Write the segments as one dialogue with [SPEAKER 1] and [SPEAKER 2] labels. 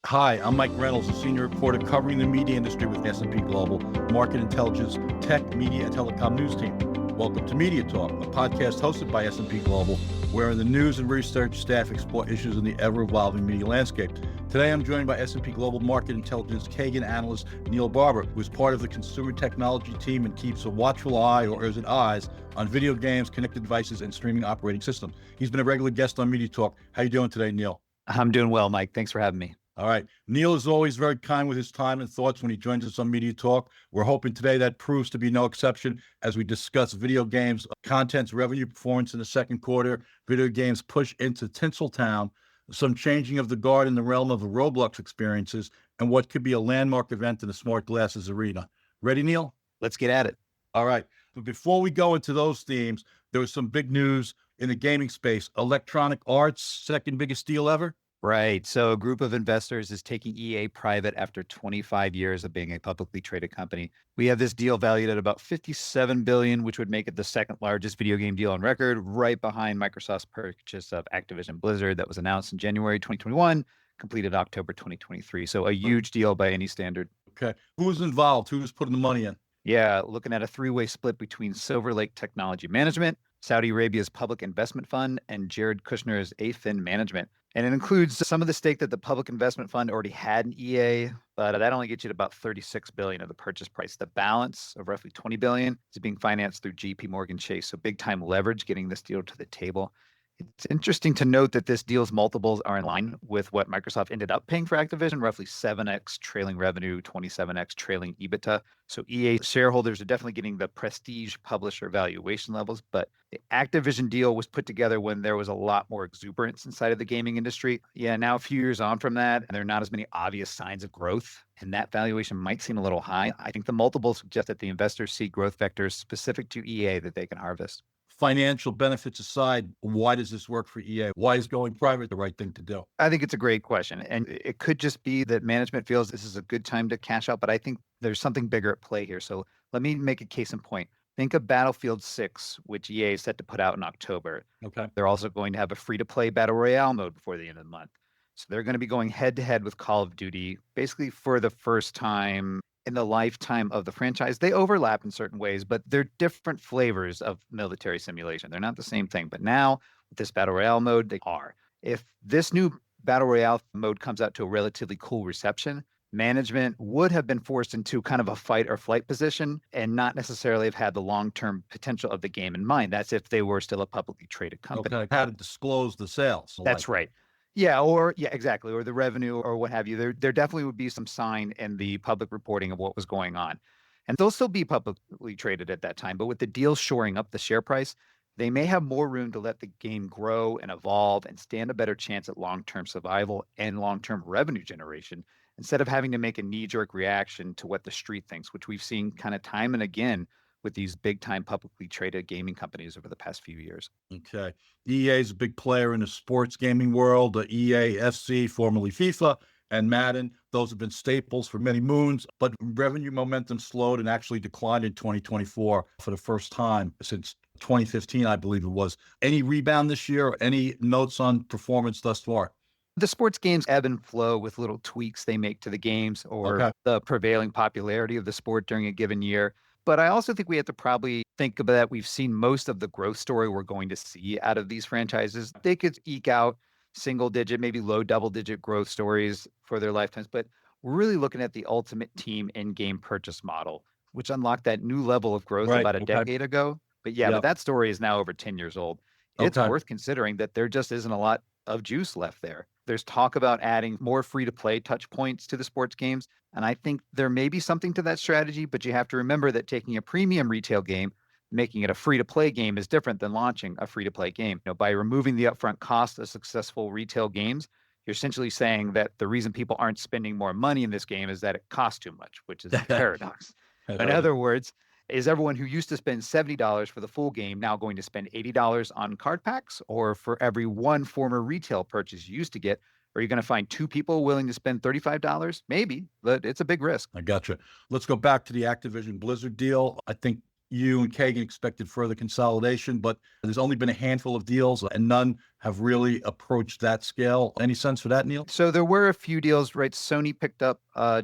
[SPEAKER 1] Hi, I'm Mike Reynolds, a senior reporter covering the media industry with S&P Global Market Intelligence Tech, Media, and Telecom News Team. Welcome to MediaTalk, a podcast hosted by S&P Global, where the news and research staff explore issues in the ever-evolving media landscape. Today, I'm joined by S&P Global Market Intelligence Kagan analyst Neil Barbour, who is part of the consumer technology team and keeps a watchful eye, or is it eyes, on video games, connected devices, and streaming operating systems. He's been a regular guest on MediaTalk. How you doing today, Neil?
[SPEAKER 2] I'm doing well, Mike. Thanks for having me.
[SPEAKER 1] All right. Neil is always very kind with his time and thoughts when he joins us on MediaTalk. We're hoping today that proves to be no exception as we discuss video games, content's revenue performance in the second quarter, video games push into Tinseltown, some changing of the guard in the realm of the Roblox experiences, and what could be a landmark event in the smart glasses arena. Ready, Neil?
[SPEAKER 2] Let's get at it.
[SPEAKER 1] All right. But before we go into those themes, there was some big news in the gaming space. Electronic Arts, second biggest deal ever.
[SPEAKER 2] Right. So a group of investors is taking EA private after 25 years of being a publicly traded company. We have this deal valued at about $57 billion, which would make it the second largest video game deal on record, right behind Microsoft's purchase of Activision Blizzard that was announced in January 2021, completed October 2023. So a huge deal by any standard.
[SPEAKER 1] Okay. Who's involved? Who's putting the money in?
[SPEAKER 2] Yeah, looking at a three-way split between Silver Lake Technology Management, Saudi Arabia's Public Investment Fund, and Jared Kushner's AFIN Management. And it includes some of the stake that the Public Investment Fund already had in EA, but that only gets you to about $36 billion of the purchase price. The balance of roughly $20 billion is being financed through JP Morgan Chase. So big time leverage getting this deal to the table. It's interesting to note that this deal's multiples are in line with what Microsoft ended up paying for Activision, roughly 7x trailing revenue, 27x trailing EBITDA. So EA shareholders are definitely getting the prestige publisher valuation levels, but the Activision deal was put together when there was a lot more exuberance inside of the gaming industry. Yeah, now a few years on from that, and there are not as many obvious signs of growth, and that valuation might seem a little high. I think the multiples suggest that the investors see growth vectors specific to EA that they can harvest.
[SPEAKER 1] Financial benefits aside, why does this work for EA? Why is going private the right thing to do?
[SPEAKER 2] I think it's a great question. And it could just be that management feels this is a good time to cash out, but I think there's something bigger at play here. So let me make a case in point. Think of Battlefield 6, which EA is set to put out in October.
[SPEAKER 1] Okay.
[SPEAKER 2] They're also going to have a free-to-play Battle Royale mode before the end of the month. So they're going to be going head-to-head with Call of Duty, basically for the first time in the lifetime of the franchise. They overlap in certain ways, but they're different flavors of military simulation. They're not the same thing. But now with this Battle Royale mode, they are. If this new Battle Royale mode comes out to a relatively cool reception, management would have been forced into kind of a fight or flight position and not necessarily have had the long-term potential of the game in mind. That's if they were still a publicly traded company.
[SPEAKER 1] Okay. How to disclose the sales.
[SPEAKER 2] That's right. Yeah, exactly. Or the revenue or what have you. There definitely would be some sign in the public reporting of what was going on. And they'll still be publicly traded at that time. But with the deal shoring up the share price, they may have more room to let the game grow and evolve and stand a better chance at long-term survival and long-term revenue generation instead of having to make a knee-jerk reaction to what the street thinks, which we've seen kind of time and again with these big-time publicly traded gaming companies over the past few years.
[SPEAKER 1] Okay. EA is a big player in the sports gaming world. The EA FC, formerly FIFA, and Madden, those have been staples for many moons, but revenue momentum slowed and actually declined in 2024 for the first time since 2015, I believe it was. Any rebound this year? Or any notes on performance thus far?
[SPEAKER 2] The sports games ebb and flow with little tweaks they make to the games or the prevailing popularity of the sport during a given year. But I also think we have to probably think about that we've seen most of the growth story we're going to see out of these franchises. They could eke out single digit, maybe low double digit growth stories for their lifetimes. But we're really looking at the ultimate team in-game purchase model, which unlocked that new level of growth about a decade ago. But but that story is now over 10 years old. It's worth considering that there just isn't a lot of juice left there. There's talk about adding more free-to-play touch points to the sports games, and I think there may be something to that strategy, but you have to remember that taking a premium retail game, making it a free-to-play game is different than launching a free-to-play game. By removing the upfront cost of successful retail games, you're essentially saying that the reason people aren't spending more money in this game is that it costs too much, which is a paradox. In other words, is everyone who used to spend $70 for the full game now going to spend $80 on card packs? Or for every one former retail purchase you used to get, are you going to find two people willing to spend $35? Maybe, but it's a big risk.
[SPEAKER 1] I gotcha. Let's go back to the Activision Blizzard deal. I think you and Kagan expected further consolidation, but there's only been a handful of deals and none have really approached that scale. Any sense for that, Neil?
[SPEAKER 2] So there were a few deals, right? Sony picked up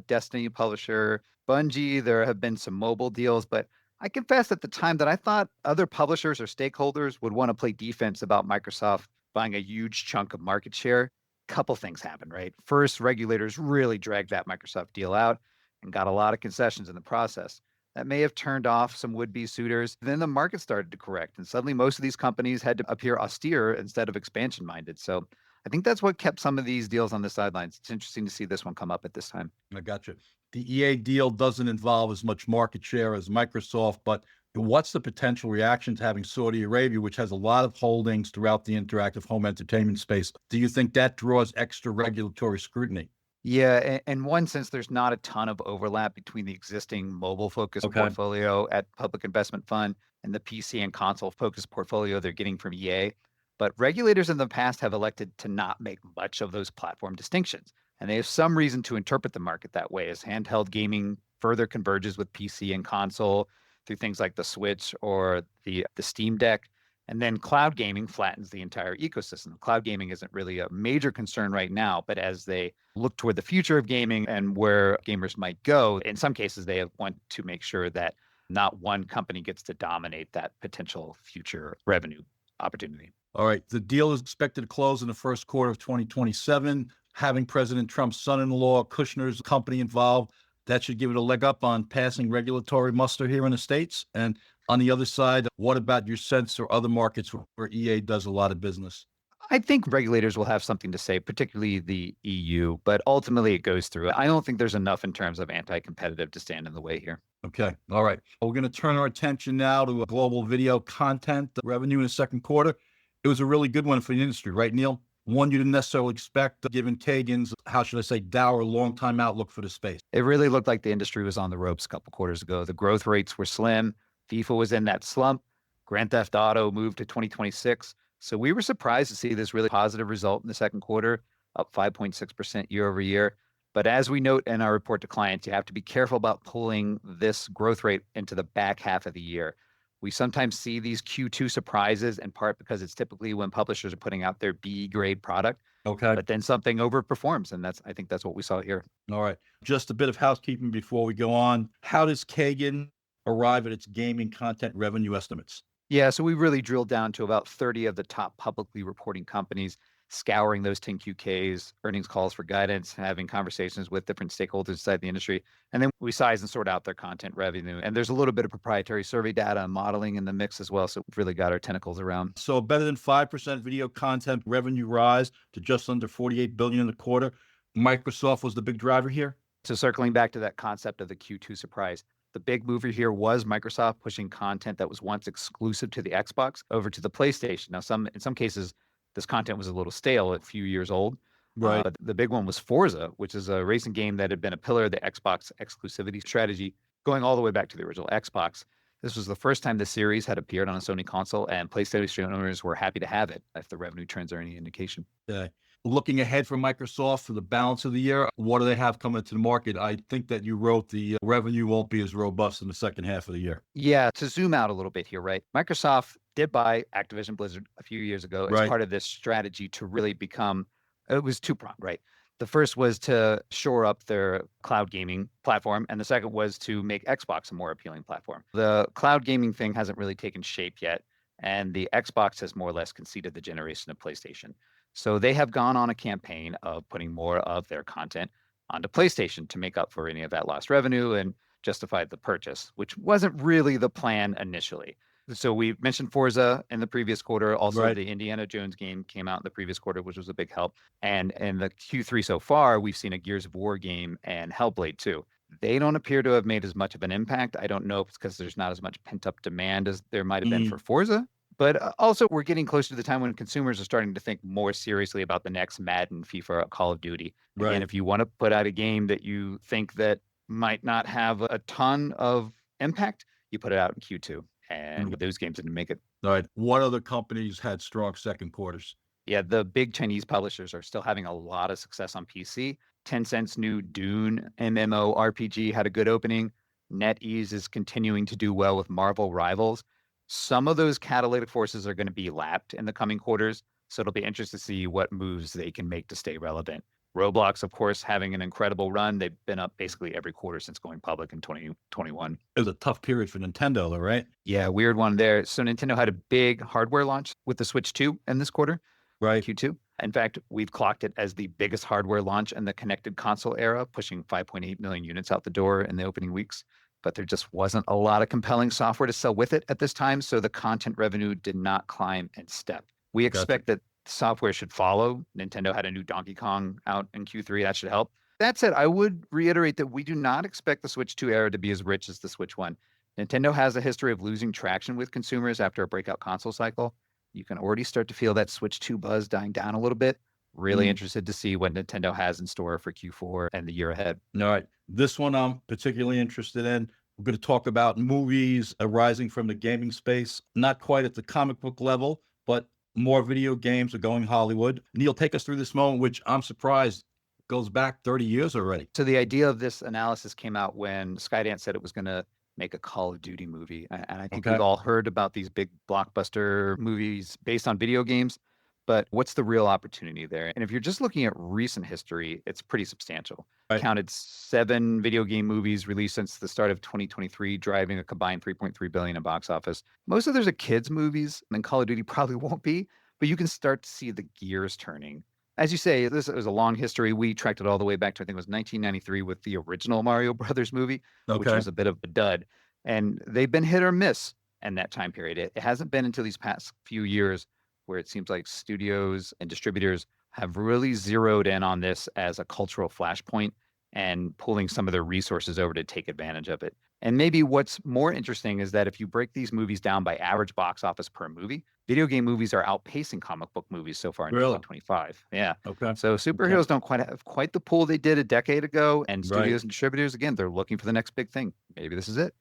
[SPEAKER 2] Destiny publisher, Bungie. There have been some mobile deals, but I confess at the time that I thought other publishers or stakeholders would want to play defense about Microsoft buying a huge chunk of market share. Couple things happened, right? First, regulators really dragged that Microsoft deal out and got a lot of concessions in the process. That may have turned off some would-be suitors. Then the market started to correct, and suddenly most of these companies had to appear austere instead of expansion-minded. So I think that's what kept some of these deals on the sidelines. It's interesting to see this one come up at this time.
[SPEAKER 1] I got you. The EA deal doesn't involve as much market share as Microsoft, but what's the potential reaction to having Saudi Arabia, which has a lot of holdings throughout the interactive home entertainment space? Do you think that draws extra regulatory scrutiny?
[SPEAKER 2] Yeah, in one sense, there's not a ton of overlap between the existing mobile-focused portfolio at Public Investment Fund and the PC and console-focused portfolio they're getting from EA. But regulators in the past have elected to not make much of those platform distinctions. And they have some reason to interpret the market that way as handheld gaming further converges with PC and console through things like the Switch or the Steam Deck. And then cloud gaming flattens the entire ecosystem. Cloud gaming isn't really a major concern right now, but as they look toward the future of gaming and where gamers might go, in some cases, they want to make sure that not one company gets to dominate that potential future revenue opportunity.
[SPEAKER 1] All right. The deal is expected to close in the first quarter of 2027. Having President Trump's son-in-law, Kushner's company involved, that should give it a leg up on passing regulatory muster here in the States. And on the other side, what about your sense or other markets where EA does a lot of business?
[SPEAKER 2] I think regulators will have something to say, particularly the EU, but ultimately it goes through. I don't think there's enough in terms of anti-competitive to stand in the way here.
[SPEAKER 1] Okay. All right. We're going to turn our attention now to global video content revenue in the second quarter. It was a really good one for the industry, right, Neil? One you didn't necessarily expect, given Kagan's, how should I say, dour long-time outlook for the space.
[SPEAKER 2] It really looked like the industry was on the ropes a couple quarters ago. The growth rates were slim. FIFA was in that slump. Grand Theft Auto moved to 2026. So we were surprised to see this really positive result in the second quarter, up 5.6% year over year. But as we note in our report to clients, you have to be careful about pulling this growth rate into the back half of the year. We sometimes see these Q2 surprises in part because it's typically when publishers are putting out their B grade product.
[SPEAKER 1] Okay.
[SPEAKER 2] But then something overperforms. And I think that's what we saw here.
[SPEAKER 1] All right. Just a bit of housekeeping before we go on. How does Kagan arrive at its gaming content revenue estimates?
[SPEAKER 2] Yeah, so we really drilled down to about 30 of the top publicly reporting companies, scouring those 10-Qs, earnings calls for guidance, having conversations with different stakeholders inside the industry. And then we size and sort out their content revenue. And there's a little bit of proprietary survey data and modeling in the mix as well. So we've really got our tentacles around.
[SPEAKER 1] So better than 5% video content revenue rise to just under $48 billion in the quarter. Microsoft was the big driver here.
[SPEAKER 2] So circling back to that concept of the Q2 surprise, the big mover here was Microsoft pushing content that was once exclusive to the Xbox over to the PlayStation. Now, in some cases, this content was a little stale, a few years old.
[SPEAKER 1] Right.
[SPEAKER 2] But the big one was Forza, which is a racing game that had been a pillar of the Xbox exclusivity strategy, going all the way back to the original Xbox. This was the first time the series had appeared on a Sony console, and PlayStation owners were happy to have it, if the revenue trends are any indication.
[SPEAKER 1] Okay. Looking ahead for Microsoft for the balance of the year, what do they have coming to the market? I think that you wrote the revenue won't be as robust in the second half of the year.
[SPEAKER 2] Yeah, to zoom out a little bit here, right? Microsoft did buy Activision Blizzard a few years ago as part of this strategy to really become, it was two-pronged, right? The first was to shore up their cloud gaming platform, and the second was to make Xbox a more appealing platform. The cloud gaming thing hasn't really taken shape yet, and the Xbox has more or less conceded the generation of PlayStation. So they have gone on a campaign of putting more of their content onto PlayStation to make up for any of that lost revenue and justify the purchase, which wasn't really the plan initially. So we mentioned Forza in the previous quarter. Also, the Indiana Jones game came out in the previous quarter, which was a big help. And in the Q3 so far, we've seen a Gears of War game and Hellblade 2. They don't appear to have made as much of an impact. I don't know if it's because there's not as much pent-up demand as there might have been for Forza. But also, we're getting closer to the time when consumers are starting to think more seriously about the next Madden, FIFA, Call of Duty. And if you want to put out a game that you think that might not have a ton of impact, you put it out in Q2. And those games didn't make it.
[SPEAKER 1] All right. What other companies had strong second quarters?
[SPEAKER 2] Yeah, the big Chinese publishers are still having a lot of success on PC. Tencent's new Dune MMORPG had a good opening. NetEase is continuing to do well with Marvel Rivals. Some of those catalytic forces are going to be lapped in the coming quarters, so it'll be interesting to see what moves they can make to stay relevant. Roblox, of course, having an incredible run. They've been up basically every quarter since going public in 2021.
[SPEAKER 1] It was a tough period for Nintendo, though, right?
[SPEAKER 2] Yeah, weird one there. So Nintendo had a big hardware launch with the Switch 2 in this quarter,
[SPEAKER 1] Right.
[SPEAKER 2] Q2. In fact, we've clocked it as the biggest hardware launch in the connected console era, pushing 5.8 million units out the door in the opening weeks. But there just wasn't a lot of compelling software to sell with it at this time, so the content revenue did not climb in step. We expect that software should follow. Nintendo had a new Donkey Kong out in Q3. That should help. That said, I would reiterate that we do not expect the Switch 2 era to be as rich as the Switch 1. Nintendo has a history of losing traction with consumers after a breakout console cycle. You can already start to feel that Switch 2 buzz dying down a little bit. Really interested to see what Nintendo has in store for Q4 and the year ahead.
[SPEAKER 1] All right. This one I'm particularly interested in. We're going to talk about movies arising from the gaming space, not quite at the comic book level, but more video games are going Hollywood. Neil, take us through this moment, which I'm surprised goes back 30 years already.
[SPEAKER 2] So the idea of this analysis came out when Skydance said it was going to make a Call of Duty movie. And I think we've all heard about these big blockbuster movies based on video games, but what's the real opportunity there? And if you're just looking at recent history, it's pretty substantial.
[SPEAKER 1] Right.
[SPEAKER 2] Counted 7 video game movies released since the start of 2023, driving a combined $3.3 billion in box office. Most of those are kids' movies, and Call of Duty probably won't be, but you can start to see the gears turning. As you say, this is a long history. We tracked it all the way back to, I think it was 1993 with the original Mario Brothers movie, which was a bit of a dud. And they've been hit or miss in that time period. It hasn't been until these past few years where it seems like studios and distributors have really zeroed in on this as a cultural flashpoint and pulling some of their resources over to take advantage of it. And maybe what's more interesting is that if you break these movies down by average box office per movie, video game movies are outpacing comic book movies so far in 2025. Yeah.
[SPEAKER 1] Okay.
[SPEAKER 2] So superheroes don't quite have quite the pull they did a decade ago. And studios and distributors, again, they're looking for the next big thing. Maybe this is it.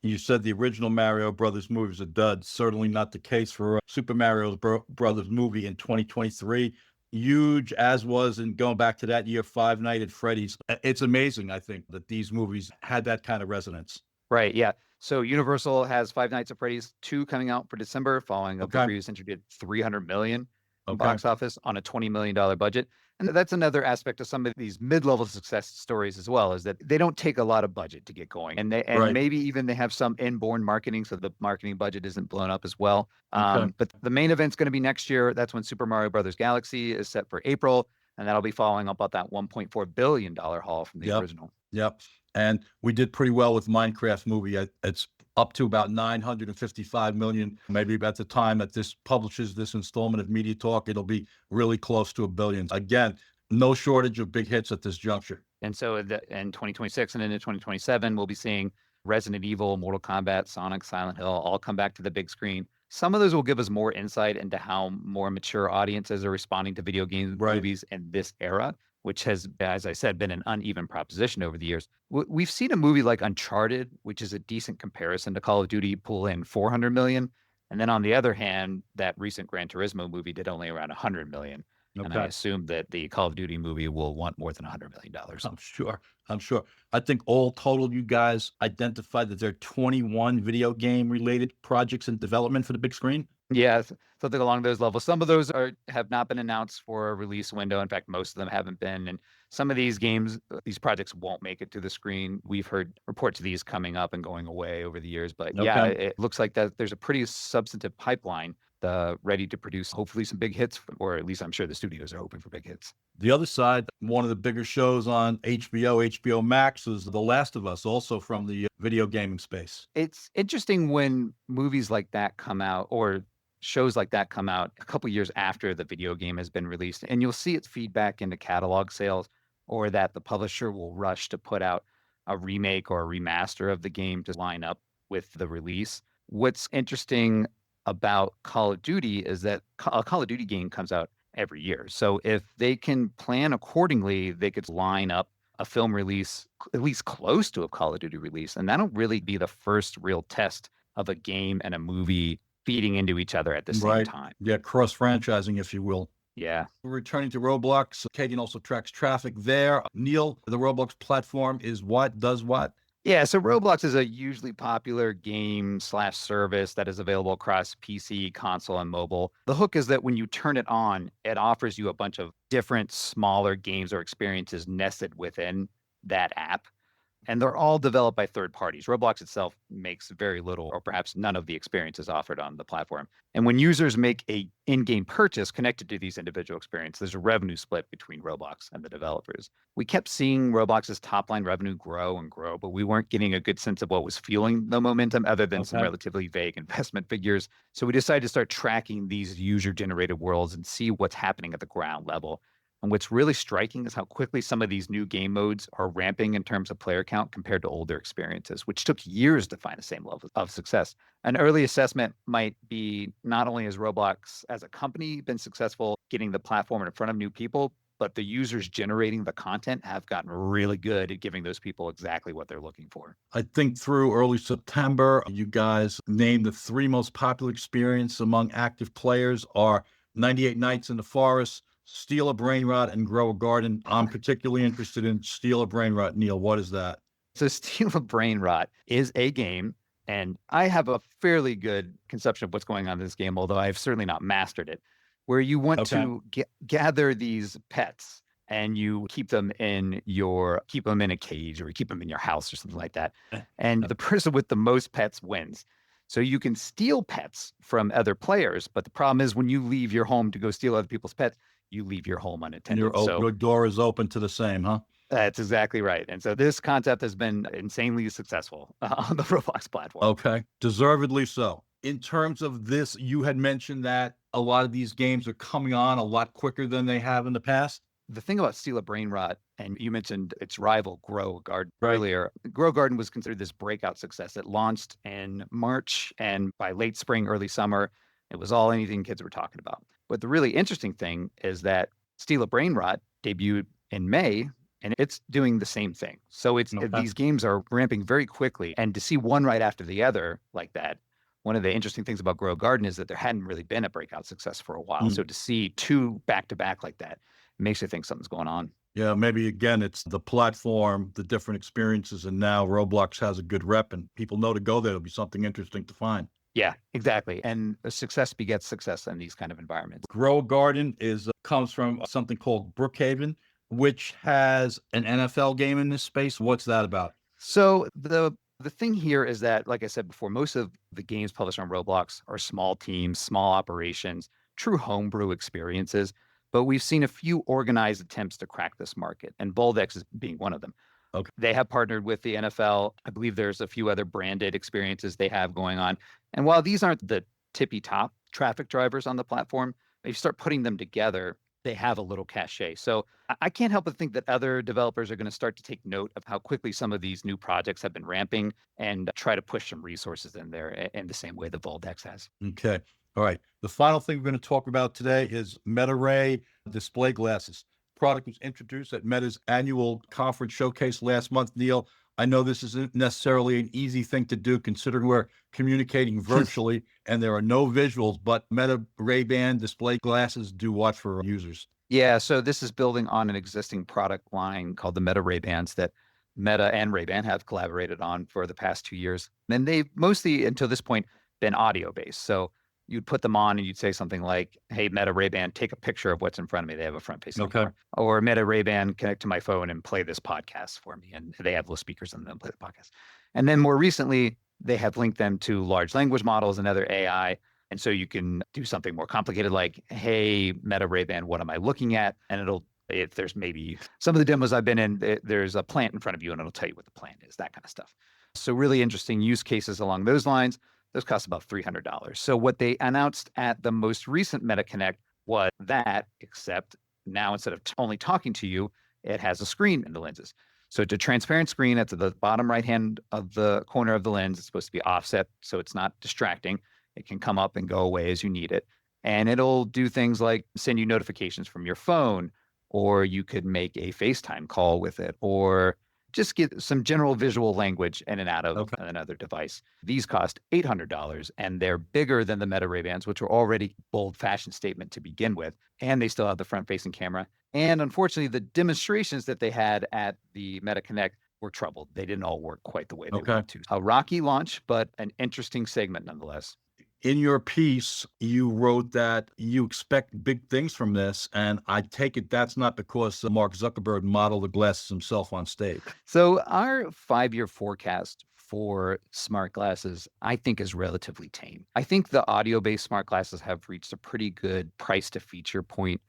[SPEAKER 1] You said the original Mario Brothers movie was a dud. Certainly not the case for Super Mario Brothers movie in 2023. Huge, as was, and going back to that year, Five Nights at Freddy's. It's amazing, I think, that these movies had that kind of resonance.
[SPEAKER 2] Right, yeah. So Universal has Five Nights at Freddy's 2 coming out for December, following up the previous entry did $300 million box office on a $20 million budget. And that's another aspect of some of these mid-level success stories as well, is that they don't take a lot of budget to get going. And maybe even they have some inborn marketing, so the marketing budget isn't blown up as well. But the main event's going to be next year. That's when Super Mario Brothers Galaxy is set for April. And that'll be following up on that $1.4 billion haul from the original.
[SPEAKER 1] Yep. And we did pretty well with Minecraft movie. It's up to about 955 million. Maybe at the time that this publishes this installment of MediaTalk, it'll be really close to $1 billion. Again, no shortage of big hits at this juncture.
[SPEAKER 2] And so in 2026 and into 2027, we'll be seeing Resident Evil, Mortal Kombat, Sonic, Silent Hill all come back to the big screen. Some of those will give us more insight into how more mature audiences are responding to video game movies in this era, which has, as I said, been an uneven proposition over the years. We've seen a movie like Uncharted, which is a decent comparison to Call of Duty, pull in $400 million. And then on the other hand, that recent Gran Turismo movie did only around $100 million. And I assume that the Call of Duty movie will want more than $100 million.
[SPEAKER 1] I'm sure. I think all total, you guys identified that there are 21 video game related projects in development for the big screen.
[SPEAKER 2] Yeah, something along those levels. Some of those have not been announced for a release window. In fact, most of them haven't been. And some of these games, these projects won't make it to the screen. We've heard reports of these coming up and going away over the years. But yeah, it looks like that there's a pretty substantive pipeline ready to produce hopefully some big hits, or at least I'm sure the studios are hoping for big hits.
[SPEAKER 1] The other side, one of the bigger shows on HBO Max, is The Last of Us, also from the video gaming space.
[SPEAKER 2] It's interesting when movies like that come out, or shows like that come out a couple years after the video game has been released, and you'll see its feedback into catalog sales, or that the publisher will rush to put out a remake or a remaster of the game to line up with the release. What's interesting about Call of Duty is that a Call of Duty game comes out every year. So if they can plan accordingly, they could line up a film release at least close to a Call of Duty release. And that'll really be the first real test of a game and a movie feeding into each other at the same time.
[SPEAKER 1] Yeah, cross-franchising, if you will.
[SPEAKER 2] Yeah.
[SPEAKER 1] Returning to Roblox, Kagan also tracks traffic there. Neil, the Roblox platform is what, does what?
[SPEAKER 2] Yeah, so Roblox is a hugely popular game/service that is available across PC, console, and mobile. The hook is that when you turn it on, it offers you a bunch of different smaller games or experiences nested within that app. And they're all developed by third parties. Roblox itself makes very little or perhaps none of the experiences offered on the platform. And when users make a in-game purchase connected to these individual experiences, there's a revenue split between Roblox and the developers. We kept seeing Roblox's top line revenue grow and grow, but we weren't getting a good sense of what was fueling the momentum other than some relatively vague investment figures. So we decided to start tracking these user-generated worlds and see what's happening at the ground level. And what's really striking is how quickly some of these new game modes are ramping in terms of player count compared to older experiences, which took years to find the same level of success. An early assessment might be not only has Roblox as a company been successful getting the platform in front of new people, but the users generating the content have gotten really good at giving those people exactly what they're looking for.
[SPEAKER 1] I think through early September, you guys named the 3 most popular experiences among active players are 98 Nights in the Forest, Steal a Brainrot, and Grow a Garden. I'm particularly interested in Steal a Brainrot. Neil, what is that?
[SPEAKER 2] So Steal a Brainrot is a game, and I have a fairly good conception of what's going on in this game, although I've certainly not mastered it, where you want to gather these pets and you keep them in a cage or you keep them in your house or something like that. And the person with the most pets wins. So you can steal pets from other players, but the problem is when you leave your home to go steal other people's pets, you leave your home unattended.
[SPEAKER 1] And your door is open to the same, huh?
[SPEAKER 2] That's exactly right. And so this concept has been insanely successful on the Roblox platform.
[SPEAKER 1] Okay, deservedly so. In terms of this, you had mentioned that a lot of these games are coming on a lot quicker than they have in the past.
[SPEAKER 2] The thing about Steal a Brainrot, and you mentioned its rival, Grow a Garden, earlier. Grow a Garden was considered this breakout success. It launched in March, and by late spring, early summer, it was all anything kids were talking about. But the really interesting thing is that Steal a Brainrot debuted in May, and it's doing the same thing. So these games are ramping very quickly, and to see one right after the other like that, one of the interesting things about Grow a Garden is that there hadn't really been a breakout success for a while. So to see 2 back-to-back like that makes you think something's going on.
[SPEAKER 1] Yeah, maybe again, it's the platform, the different experiences, and now Roblox has a good rep and people know to go there. It'll be something interesting to find.
[SPEAKER 2] Yeah, exactly. And success begets success in these kind of environments.
[SPEAKER 1] Grow a Garden comes from something called Brookhaven, which has an NFL game in this space. What's that about?
[SPEAKER 2] So the thing here is that, like I said before, most of the games published on Roblox are small teams, small operations, true homebrew experiences. But we've seen a few organized attempts to crack this market, and Boldex is being one of them.
[SPEAKER 1] Okay.
[SPEAKER 2] They have partnered with the NFL. I believe there's a few other branded experiences they have going on. And while these aren't the tippy top traffic drivers on the platform, if you start putting them together, they have a little cachet. So I can't help but think that other developers are going to start to take note of how quickly some of these new projects have been ramping and try to push some resources in there in the same way that Boldex has.
[SPEAKER 1] Okay. All right. The final thing we're going to talk about today is MetaRay display glasses. The product was introduced at Meta's annual conference showcase last month. Neil, I know this isn't necessarily an easy thing to do considering we're communicating virtually and there are no visuals, but Meta Ray-Ban display glasses do what for users?
[SPEAKER 2] Yeah, so this is building on an existing product line called the Meta Ray-Bans that Meta and Ray-Ban have collaborated on for the past 2 years. And they've mostly, until this point, been audio-based. So you'd put them on and you'd say something like, hey, Meta Ray-Ban, take a picture of what's in front of me. They have a front-facing camera. Or Meta Ray-Ban, connect to my phone and play this podcast for me. And they have little speakers on them, play the podcast. And then more recently, they have linked them to large language models and other AI. And so you can do something more complicated like, hey, Meta Ray-Ban, what am I looking at? And if there's maybe some of the demos I've been in, there's a plant in front of you and it'll tell you what the plant is, that kind of stuff. So really interesting use cases along those lines. Those cost about $300. So what they announced at the most recent Meta Connect was that, except now instead of only talking to you, it has a screen in the lenses. So it's a transparent screen at the bottom right-hand of the corner of the lens. It's supposed to be offset so it's not distracting. It can come up and go away as you need it. And it'll do things like send you notifications from your phone, or you could make a FaceTime call with it, or just get some general visual language in and out of another device. These cost $800, and they're bigger than the Meta Ray-Bans, which were already bold fashion statement to begin with. And they still have the front-facing camera. And unfortunately, the demonstrations that they had at the Meta Connect were troubled. They didn't all work quite the way they
[SPEAKER 1] Okay.
[SPEAKER 2] want to. A rocky launch, but an interesting segment nonetheless.
[SPEAKER 1] In your piece, you wrote that you expect big things from this, and I take it that's not because Mark Zuckerberg modeled the glasses himself on stage.
[SPEAKER 2] So our 5-year forecast for smart glasses, I think, is relatively tame. I think the audio-based smart glasses have reached a pretty good price to feature point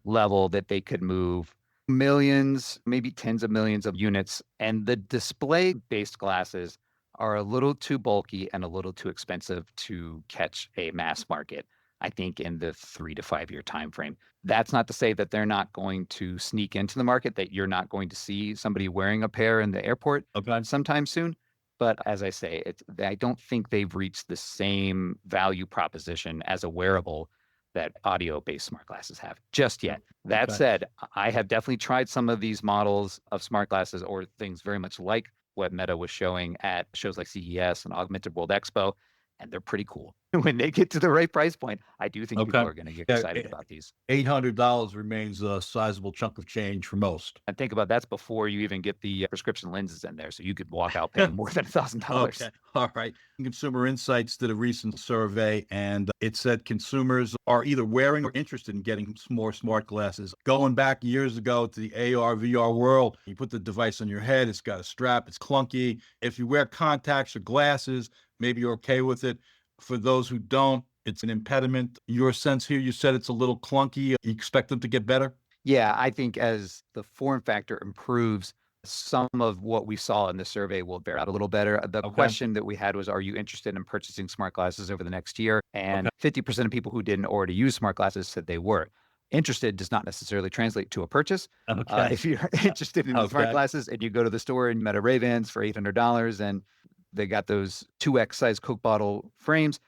[SPEAKER 2] level that they could move millions, maybe tens of millions of units. And the display-based glasses are a little too bulky and a little too expensive to catch a mass market, I think, in the 3 to 5 year time frame. That's not to say that they're not going to sneak into the market, that you're not going to see somebody wearing a pair in the airport sometime soon. But as I say, I don't think they've reached the same value proposition as a wearable that audio-based smart glasses have just yet. That said, I have definitely tried some of these models of smart glasses or things very much like what Meta was showing at shows like CES and Augmented World Expo, and they're pretty cool. When they get to the right price point, I do think people are going to get excited about these.
[SPEAKER 1] $800 remains a sizable chunk of change for most.
[SPEAKER 2] And think about that's before you even get the prescription lenses in there, so you could walk out paying more than $1,000.
[SPEAKER 1] Okay. All right. Consumer Insights did a recent survey, and it said consumers are either wearing or interested in getting more smart glasses. Going back years ago to the AR, VR world, you put the device on your head, it's got a strap, it's clunky. If you wear contacts or glasses, maybe you're okay with it. For those who don't, it's an impediment. Your sense here, you said it's a little clunky. You expect them to get better?
[SPEAKER 2] Yeah, I think as the form factor improves, some of what we saw in the survey will bear out a little better. The question that we had was, are you interested in purchasing smart glasses over the next year? And 50% of people who didn't already use smart glasses said they were. Interested does not necessarily translate to a purchase. If you're interested in smart glasses and you go to the store and you met a Ray-Bans for $800 and they got those 2X size Coke bottle frames,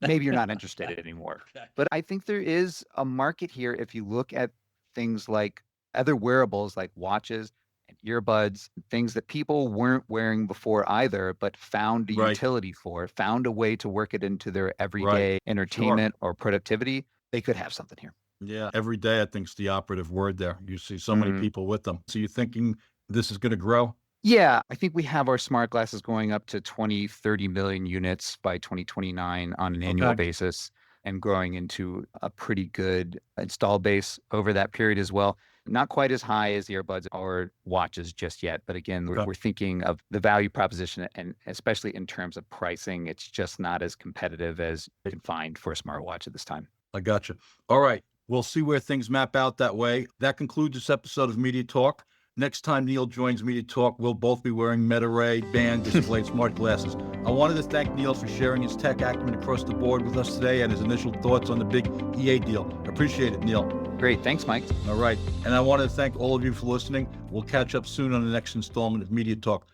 [SPEAKER 2] maybe you're not interested anymore. But I think there is a market here if you look at things like other wearables like watches and earbuds, things that people weren't wearing before either, but found a utility for, found a way to work it into their everyday entertainment or productivity. They could have something here.
[SPEAKER 1] Yeah, every day I think is the operative word there. You see so many people with them. So you're thinking this is going to grow?
[SPEAKER 2] Yeah, I think we have our smart glasses going up to 20, 30 million units by 2029 on an annual basis and growing into a pretty good install base over that period as well. Not quite as high as earbuds or watches just yet. But again, we're thinking of the value proposition, and especially in terms of pricing, it's just not as competitive as you can find for a smartwatch at this time.
[SPEAKER 1] I gotcha. All right. We'll see where things map out that way. That concludes this episode of Media Talk. Next time Neil joins Media Talk, we'll both be wearing Meta Ray band display smart glasses. I wanted to thank Neil for sharing his tech acumen across the board with us today and his initial thoughts on the big EA deal. Appreciate it, Neil.
[SPEAKER 2] Great. Thanks, Mike.
[SPEAKER 1] All right. And I want to thank all of you for listening. We'll catch up soon on the next installment of Media Talk.